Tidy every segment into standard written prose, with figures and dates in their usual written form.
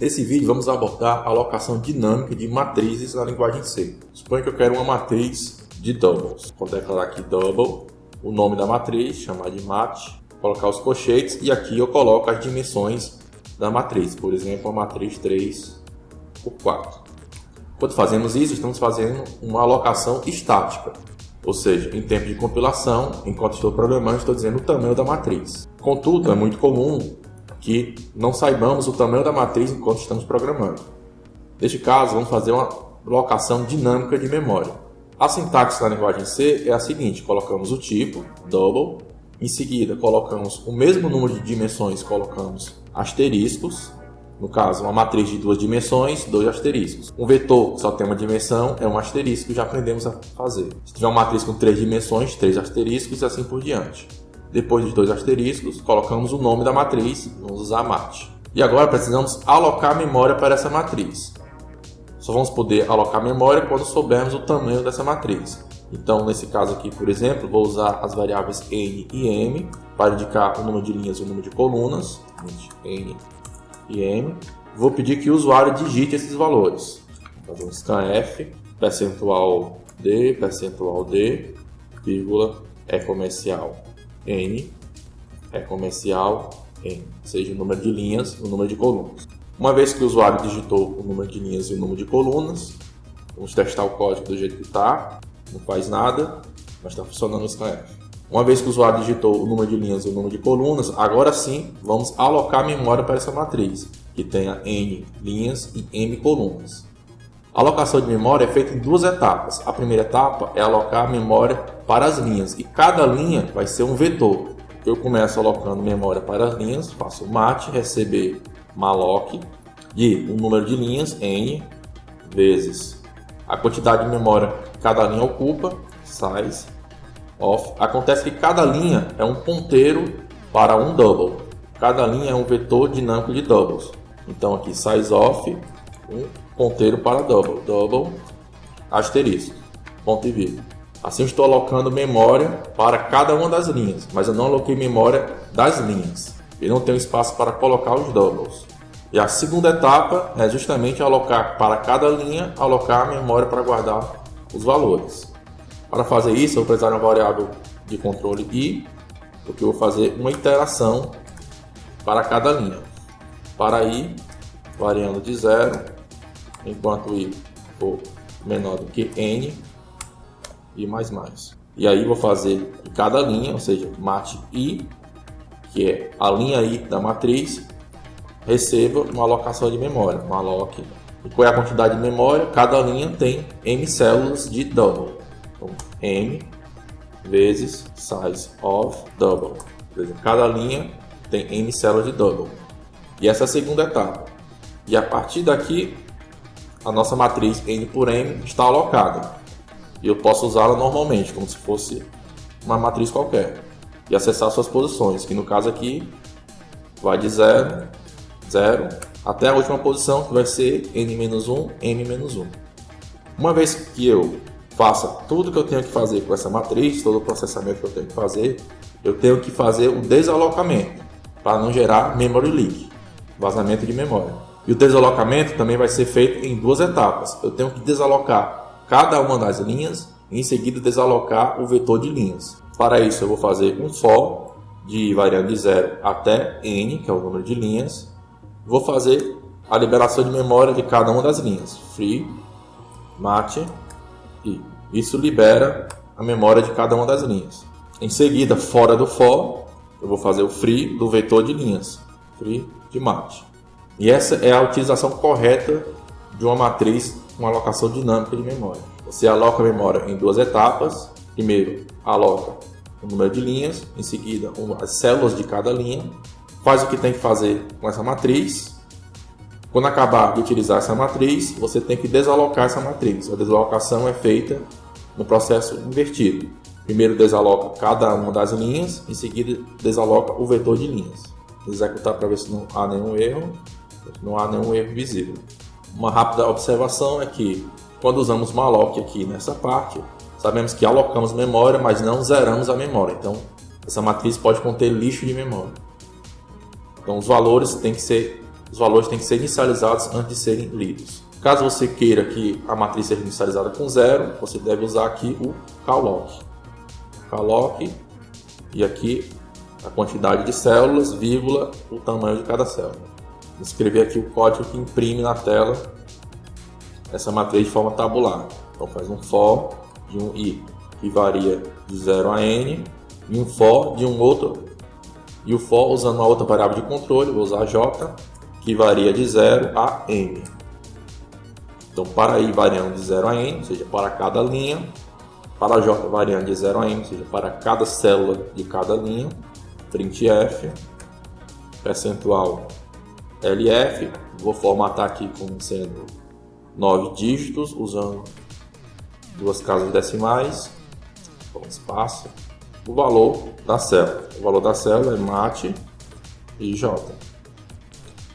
Nesse vídeo vamos abordar a alocação dinâmica de matrizes na linguagem C. Suponha que eu quero uma matriz de doubles. Vou declarar aqui double, o nome da matriz, chamar de mat, colocar os colchetes e aqui eu coloco as dimensões da matriz. Por exemplo, a matriz 3 por 4. Quando fazemos isso, estamos fazendo uma alocação estática. Ou seja, em tempo de compilação, enquanto estou programando, estou dizendo o tamanho da matriz. Contudo, é muito comum que não saibamos o tamanho da matriz enquanto estamos programando. Neste caso, vamos fazer uma alocação dinâmica de memória. A sintaxe na linguagem C é a seguinte: colocamos o tipo, double, em seguida colocamos o mesmo número de dimensões, colocamos asteriscos, no caso uma matriz de 2 dimensões, 2 asteriscos. Um vetor que só tem uma dimensão é um asterisco, já aprendemos a fazer. Se tiver uma matriz com 3 dimensões, 3 asteriscos e assim por diante. Depois dos 2 asteriscos, colocamos o nome da matriz, vamos usar mat. E agora precisamos alocar memória para essa matriz. Só vamos poder alocar memória quando soubermos o tamanho dessa matriz. Então, nesse caso aqui, por exemplo, vou usar as variáveis n e m para indicar o número de linhas e o número de colunas. N e m. Vou pedir que o usuário digite esses valores. Vou fazer um scanf, percentual d, vírgula, é comercial n, é comercial n, seja o número de linhas e o número de colunas. Uma vez que o usuário digitou o número de linhas e o número de colunas, vamos testar o código do jeito que está, não faz nada, mas está funcionando o scanf. Uma vez que o usuário digitou o número de linhas e o número de colunas, agora sim vamos alocar memória para essa matriz, que tenha n linhas e m colunas. A alocação de memória é feita em 2 etapas. A primeira etapa é alocar a memória para as linhas, e cada linha vai ser um vetor. Eu começo alocando memória para as linhas, faço mat, receber malloc, e o número de linhas, n, vezes a quantidade de memória que cada linha ocupa, size of. Acontece que cada linha é um ponteiro para um double. Cada linha é um vetor dinâmico de doubles. Então aqui size of, um ponteiro para double, asterisco, ponto e vírgula. Assim eu estou alocando memória para cada uma das linhas, mas eu não aloquei memória das linhas. Eu não tenho espaço para colocar os doubles. E a segunda etapa é justamente alocar para cada linha, alocar a memória para guardar os valores. Para fazer isso, eu vou precisar de uma variável de controle i, porque eu vou fazer uma iteração para cada linha. Para i, variando de 0, enquanto i for menor do que n, e mais. E aí vou fazer de cada linha, ou seja, mat i, que é a linha i da matriz, receba uma alocação de memória, um alloc. E qual é a quantidade de memória? Cada linha tem m células de double. Então, m vezes size of double. Por exemplo, cada linha tem m células de double. E essa é a segunda etapa. E a partir daqui, a nossa matriz n por m está alocada. E eu posso usá-la normalmente, como se fosse uma matriz qualquer. E acessar suas posições, que no caso aqui vai de 0, até a última posição, que vai ser n-1, m-1. Uma vez que eu faça tudo que eu tenho que fazer com essa matriz, todo o processamento que eu tenho que fazer, eu tenho que fazer o desalocamento, para não gerar memory leak, vazamento de memória. E o desalocamento também vai ser feito em 2 etapas. Eu tenho que desalocar cada uma das linhas e em seguida desalocar o vetor de linhas. Para isso eu vou fazer um for de variando de 0 até n, que é o número de linhas. Vou fazer a liberação de memória de cada uma das linhas. Free, mat, i. Isso libera a memória de cada uma das linhas. Em seguida, fora do for, eu vou fazer o free do vetor de linhas. Free de mat. E essa é a utilização correta de uma matriz com alocação dinâmica de memória. Você aloca a memória em 2 etapas. Primeiro, aloca o número de linhas, em seguida, as células de cada linha. Faz o que tem que fazer com essa matriz. Quando acabar de utilizar essa matriz, você tem que desalocar essa matriz. A desalocação é feita no processo invertido. Primeiro desaloca cada uma das linhas, em seguida desaloca o vetor de linhas. Vou executar para ver se não há nenhum erro. Não há nenhum erro visível. Uma rápida observação é que quando usamos malloc aqui nessa parte, sabemos que alocamos memória, mas não zeramos a memória. Então, essa matriz pode conter lixo de memória. Então, os valores têm que ser os valores têm que ser inicializados antes de serem lidos. Caso você queira que a matriz seja inicializada com 0, você deve usar aqui o calloc. Calloc, e aqui a quantidade de células, vírgula, o tamanho de cada célula. Vou escrever aqui o código que imprime na tela essa matriz de forma tabular. Então faz um for de um i, que varia de 0 a n, e um for de um outro, e o for usando uma outra variável de controle, vou usar j, que varia de 0 a n. Então, para i variando de 0 a n, ou seja, para cada linha, para j variando de 0 a n, ou seja, para cada célula de cada linha, printf, percentual lf, vou formatar aqui como sendo 9 dígitos, usando duas casas decimais, com espaço, o valor da célula. O valor da célula é mat e j, ou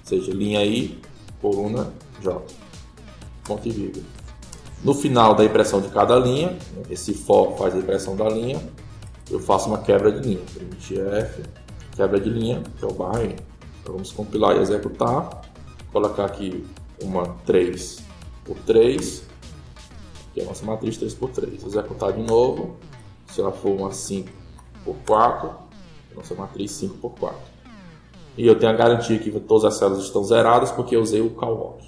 seja, linha i, coluna j. Ponto e vírgula. No final da impressão de cada linha, esse for faz a impressão da linha, eu faço uma quebra de linha, printf, quebra de linha, que é o barra n. Então vamos compilar e executar, colocar aqui uma 3 por 3, que é a nossa matriz 3 por 3, executar de novo, se ela for uma 5 por 4, a nossa matriz 5 por 4. E eu tenho a garantia que todas as células estão zeradas porque eu usei o calloc.